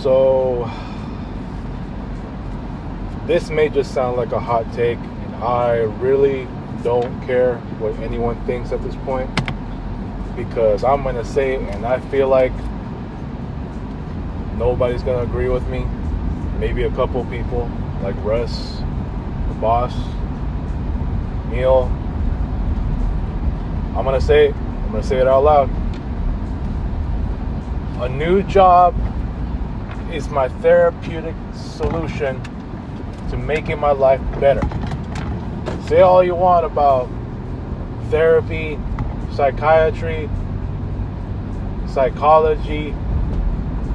So, this may just sound like a hot take, and I really don't care what anyone thinks at this point, because I'm going to say it, and I feel like nobody's going to agree with me. Maybe a couple people, like Russ, the boss, Neil. I'm going to say it. I'm going to say it out loud. A new job is my therapeutic solution to making my life better. Say all you want about therapy, psychiatry, psychology,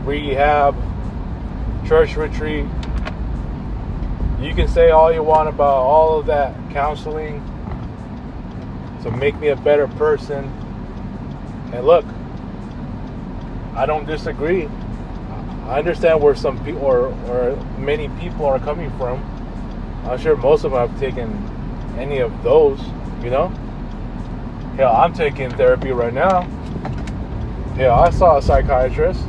rehab, church retreat. You can say all you want about all of that counseling to make me a better person. And look, I don't disagree. I understand where some people or many people are coming from. I'm sure most of them have taken any of those, you know? Hell, I'm taking therapy right now. Hell, I saw a psychiatrist.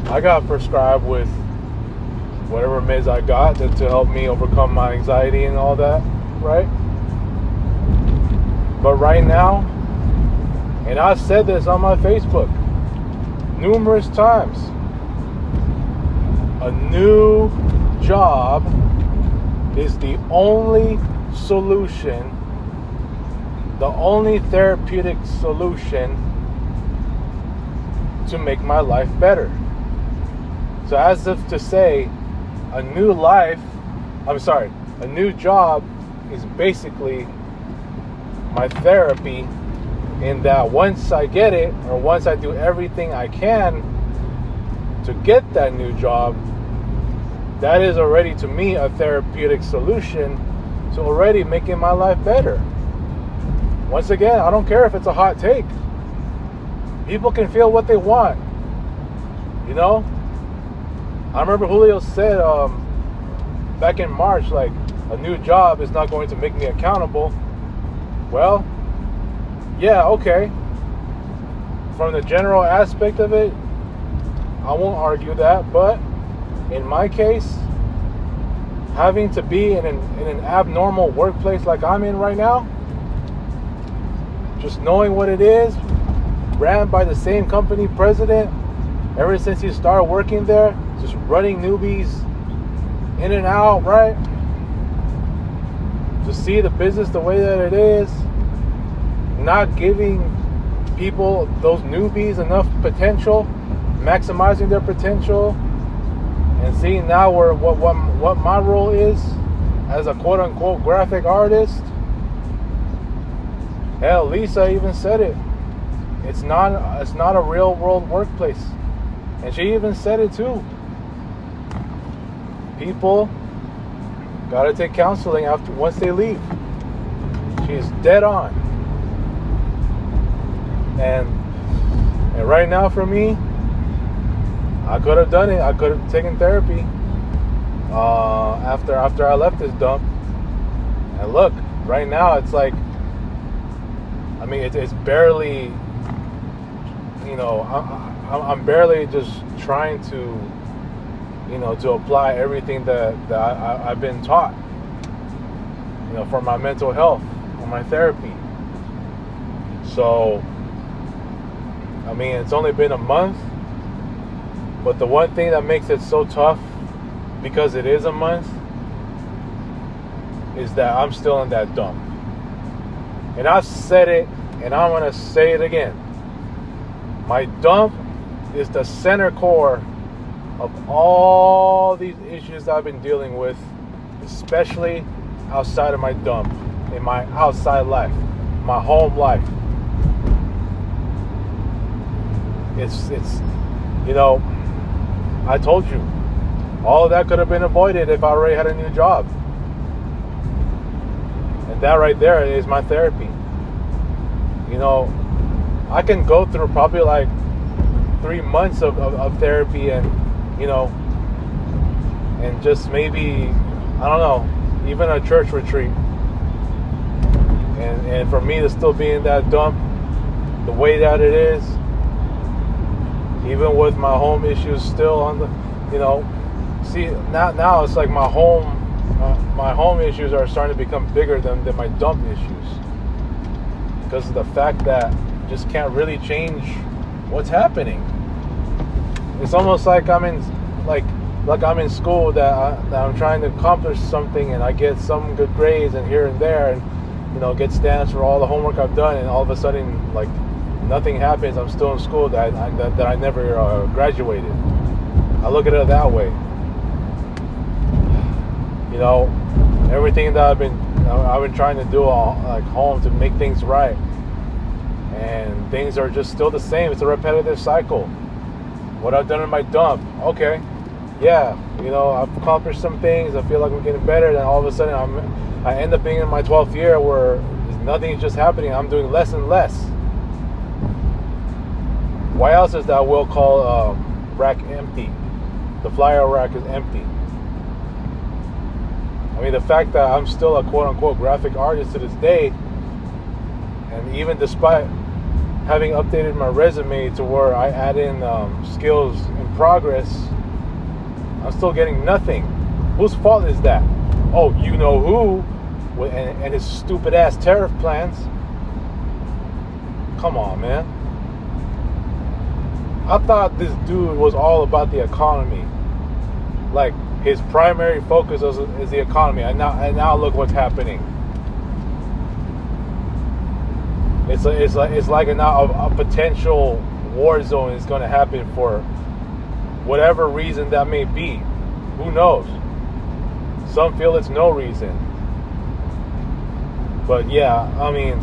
I got prescribed with whatever meds I got to help me overcome my anxiety and all that, right? But right now, and I've said this on my Facebook numerous times, a new job is the only solution, the only therapeutic solution to make my life better. So as if to say, a new job is basically my therapy, in that once I get it, or once I do everything I can to get that new job, that is already to me a therapeutic solution to already making my life better. Once again, I don't care if it's a hot take. People can feel what they want, you know? I remember Julio said back in March, like, a new job is not going to make me accountable. Well, yeah, okay. From the general aspect of it, I won't argue that, but in my case, having to be in an abnormal workplace like I'm in right now, just knowing what it is, ran by the same company president ever since he started working there, just running newbies in and out, right? To see the business the way that it is, not giving people, those newbies, enough potential, maximizing their potential, and seeing now what my role is as a quote-unquote graphic artist. Hell, Lisa even said it. It's not a real world workplace. And she even said it too. People gotta take counseling once they leave. She's dead on. And right now for me, I could have done it. I could have taken therapy after I left this dump. And look, right now it's like, I mean, it's barely, you know, I'm barely just trying to, you know, to apply everything that I've been taught, you know, for my mental health, for my therapy. So, I mean, it's only been a month, but the one thing that makes it so tough, because it is a month, is that I'm still in that dump. And I've said it, and I'm going to say it again. My dump is the center core of all these issues I've been dealing with, especially outside of my dump, in my outside life, my home life. It's you know, I told you, all of that could have been avoided if I already had a new job. And that right there is my therapy. You know, I can go through probably like 3 months of therapy, and, you know, and just maybe, I don't know, even a church retreat. And for me to still be in that dump the way that it is, even with my home issues still you know, see, now it's like my home issues are starting to become bigger than my dump issues, because of the fact that I just can't really change what's happening. It's almost like I'm in school, that I'm trying to accomplish something, and I get some good grades and here and there, and get stamps for all the homework I've done, and all of a sudden, like, nothing happens. I'm still in school that I never graduated. I look at it that way. Everything that I've been trying to do like home to make things right, and things are just still the same. It's a repetitive cycle. What I've done in my dump, okay, yeah, I've accomplished some things. I feel like I'm getting better. Then all of a sudden, I end up being in my 12th year where nothing's just happening. I'm doing less and less. Why else is that will call rack empty? The flyer rack is empty. I mean, the fact that I'm still a quote-unquote graphic artist to this day, and even despite having updated my resume to where I add in skills in progress, I'm still getting nothing. Whose fault is that? Oh, you know who, and his stupid ass tariff plans. Come on, man. I thought this dude was all about the economy. Like, his primary focus is the economy. And now look what's happening. It's like a potential war zone is going to happen for whatever reason that may be. Who knows? Some feel it's no reason. But yeah, I mean,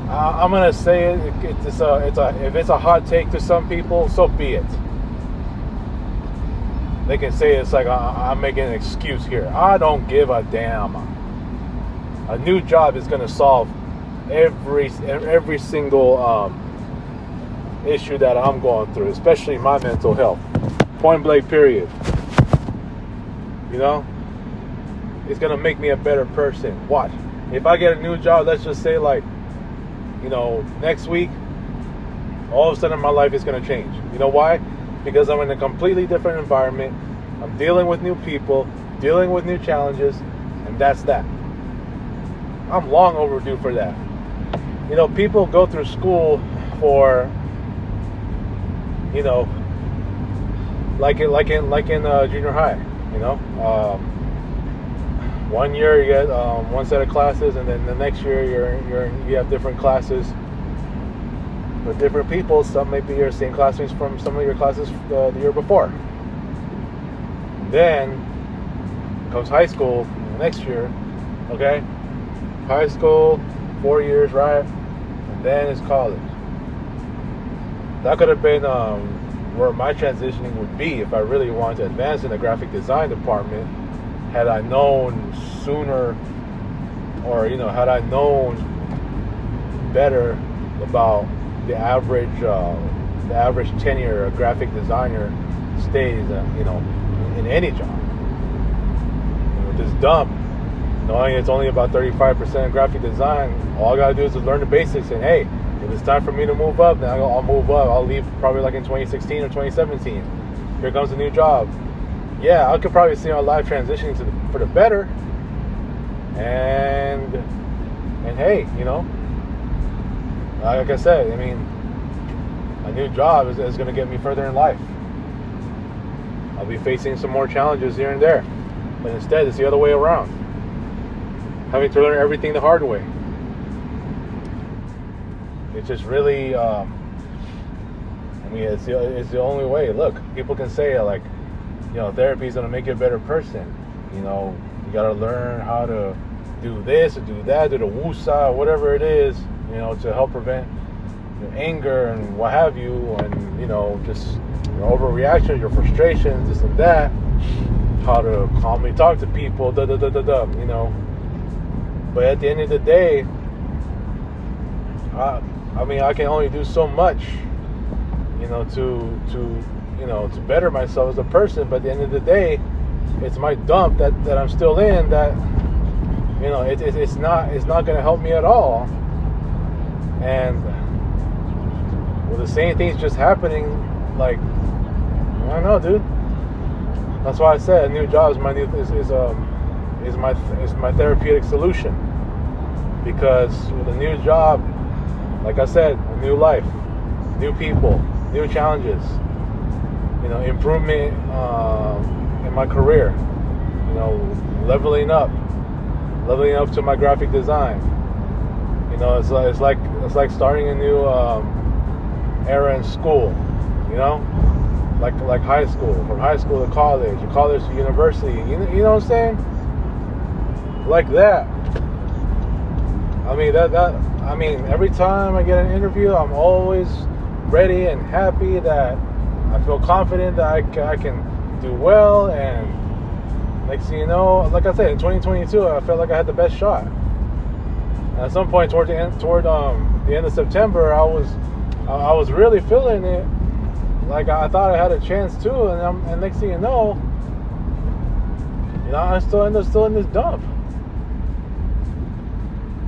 I'm gonna say if it's a hot take to some people, so be it. They can say it's like I'm making an excuse here. I don't give a damn. A new job is gonna solve every single issue that I'm going through, especially my mental health. Point blank, period. It's gonna make me a better person. Watch. If I get a new job, let's just say next week, all of a sudden my life is gonna change. You know why? Because I'm in a completely different environment. I'm dealing with new people, dealing with new challenges, and that's that. I'm long overdue for that. People go through school for, like in junior high. 1 year you get one set of classes, and then the next year you have different classes with different people. Some may be your same classmates from some of your classes the year before. Then comes high school next year. Okay, high school, 4 years, right? And then it's college. That could have been where my transitioning would be if I really wanted to advance in the graphic design department. Had I known sooner, or had I known better about the average tenure a graphic designer stays, in any job. With this dump, knowing it's only about 35% graphic design, all I gotta do is learn the basics. And hey, if it's time for me to move up, then I'll move up. I'll leave probably like in 2016 or 2017. Here comes a new job. Yeah, I could probably see our life transitioning for the better. And hey, like I said, I mean, a new job is going to get me further in life. I'll be facing some more challenges here and there, but instead it's the other way around, having to learn everything the hard way. It's just really, it's the only way. Look, people can say like, therapy is going to make you a better person. You got to learn how to do this or do that, do the woosah, whatever it is, to help prevent your anger and what have you, and, just your overreaction, your frustrations, this and that, how to calmly talk to people, But at the end of the day, I can only do so much, to better myself as a person. But at the end of the day, it's my dump that I'm still in that, it's not going to help me at all. And with the same things just happening, like I know, dude. That's why I said a new job is my therapeutic solution. Because with a new job, like I said, a new life, new people, new challenges, improvement in my career, leveling up to my graphic design. It's like starting a new era in school, like high school, from high school to college, or college to university. You know what I'm saying? Like that. I mean, every time I get an interview, I'm always ready and happy that I feel confident that I can do well. And next thing you know, like I said, in 2022, I felt like I had the best shot. And at some point toward the end of September, I was really feeling it. Like I thought I had a chance too, and next thing you know, I still end up in this dump.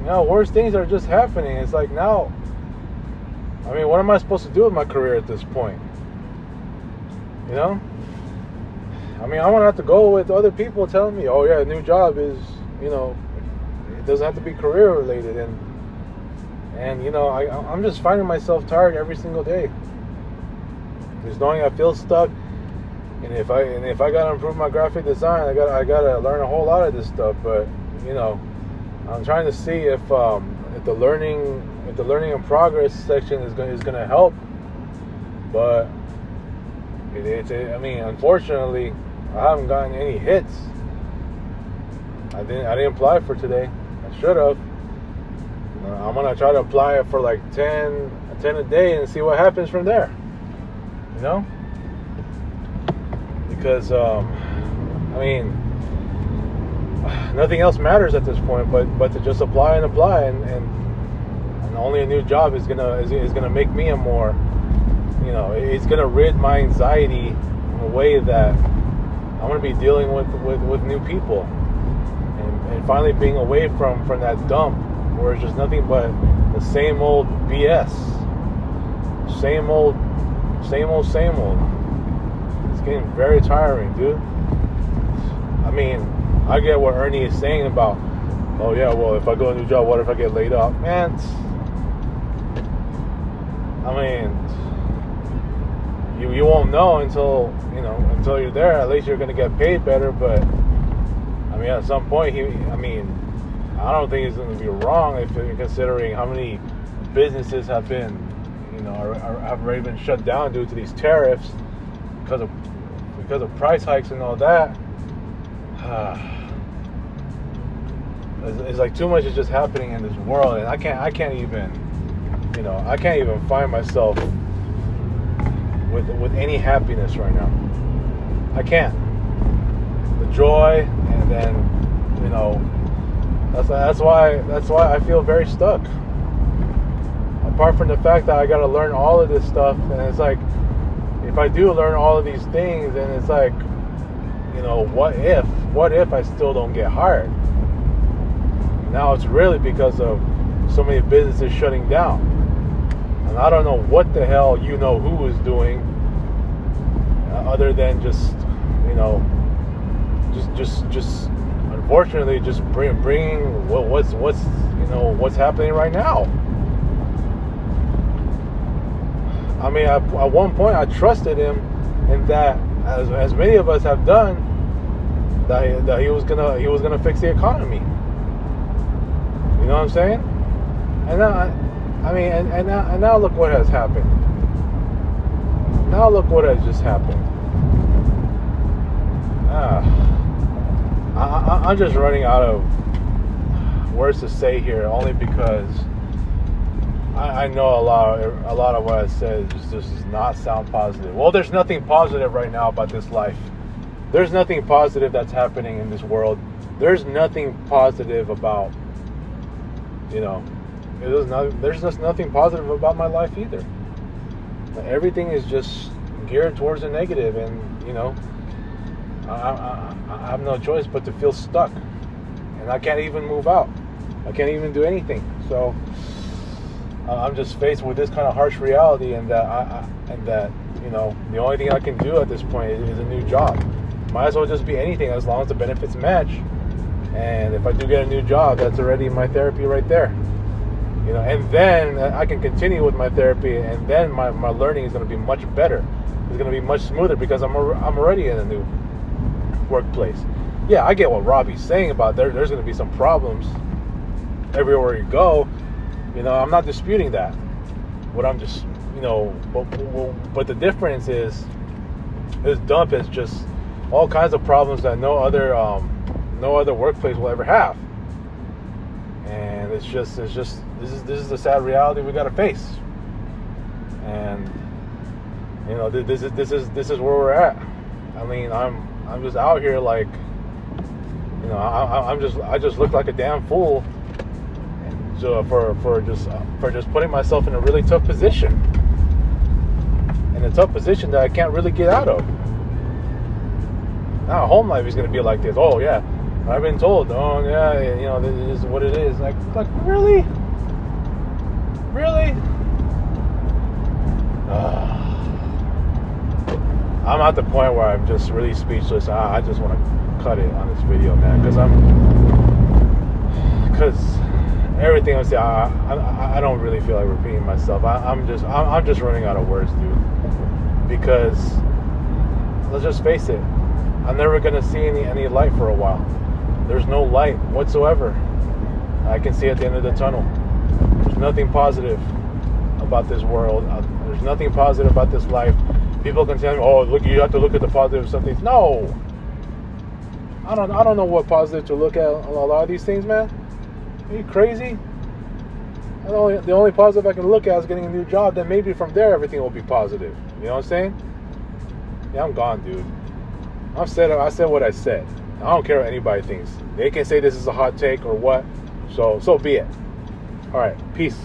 Worse things are just happening. It's like now, what am I supposed to do with my career at this point? I'm gonna have to go with other people telling me, oh yeah, a new job is, it doesn't have to be career related, and I'm just finding myself tired every single day. Just knowing I feel stuck, and if I gotta improve my graphic design, I gotta learn a whole lot of this stuff. But I'm trying to see if the learning and progress section is gonna help. But unfortunately, I haven't gotten any hits. I didn't apply for today. I should have. I'm gonna try to apply for like 10 a day and see what happens from there. Because nothing else matters at this point but to just apply, and only a new job is gonna make me a more, it's gonna rid my anxiety in a way that I'm gonna be dealing with new people, and finally being away from that dump where it's just nothing but the same old BS, same old. It's getting very tiring, dude. I get what Ernie is saying about, oh yeah, well, if I go to a new job, what if I get laid off? Man, you won't know until you're there. At least you're gonna get paid better. But at some point, I don't think it's gonna be wrong if you're considering how many businesses have been, have already been shut down due to these tariffs because of price hikes and all that. It's like too much is just happening in this world, and I can't even find myself with any happiness right now. I can't. The joy, and then that's why I feel very stuck. Apart from the fact that I got to learn all of this stuff, and it's like, if I do learn all of these things, then it's like, what if I still don't get hired? Now it's really because of so many businesses shutting down, and I don't know what the hell who is doing, other than just unfortunately just bringing what's happening right now. At one point I trusted him, and that as many of us have done, that he was gonna fix the economy. You know what I'm saying? And now, and now look what has happened. Now look what has just happened. I'm just running out of words to say here, only because I know a lot of what I said just does not sound positive. Well, there's nothing positive right now about this life. There's nothing positive that's happening in this world. There's nothing positive about, there's just nothing positive about my life either. Everything is just geared towards the negative, and I have no choice but to feel stuck, and I can't even move out. I can't even do anything. So I'm just faced with this kind of harsh reality, and that you know, the only thing I can do at this point is a new job. Might as well just be anything as long as the benefits match. And if I do get a new job, that's already my therapy right there. You know, and then I can continue with my therapy, and then my learning is going to be much better. It's going to be much smoother because I'm already in a new workplace. Yeah, I get what Robbie's saying about there's going to be some problems everywhere you go. You know, I'm not disputing that. What I'm just, you know, but the difference is this dump is just all kinds of problems that no other workplace will ever have. And it's just this is the sad reality we got to face. And you know, this is where we're at. I mean, I'm just out here like, you know, I just look like a damn fool. So for just putting myself in a really tough position, in a tough position that I can't really get out of. Now home life is gonna be like this. Oh yeah, I've been told. Oh yeah, you know, this is what it is. Like really. I'm at the point where I'm just really speechless. I just want to cut it on this video, man, because everything I say, I don't really feel like repeating myself. I'm just running out of words, dude. Because let's just face it, I'm never gonna see any light for a while. There's no light whatsoever I can see at the end of the tunnel. There's nothing positive about this world. There's nothing positive about this life. People can tell me, "Oh, look, you have to look at the positive of something." No, I don't know what positive to look at on a lot of these things, man. Are you crazy? The only positive I can look at is getting a new job. Then maybe from there everything will be positive. You know what I'm saying? Yeah, I'm gone, dude. I said what I said. I don't care what anybody thinks. They can say this is a hot take or what. So be it. All right, peace.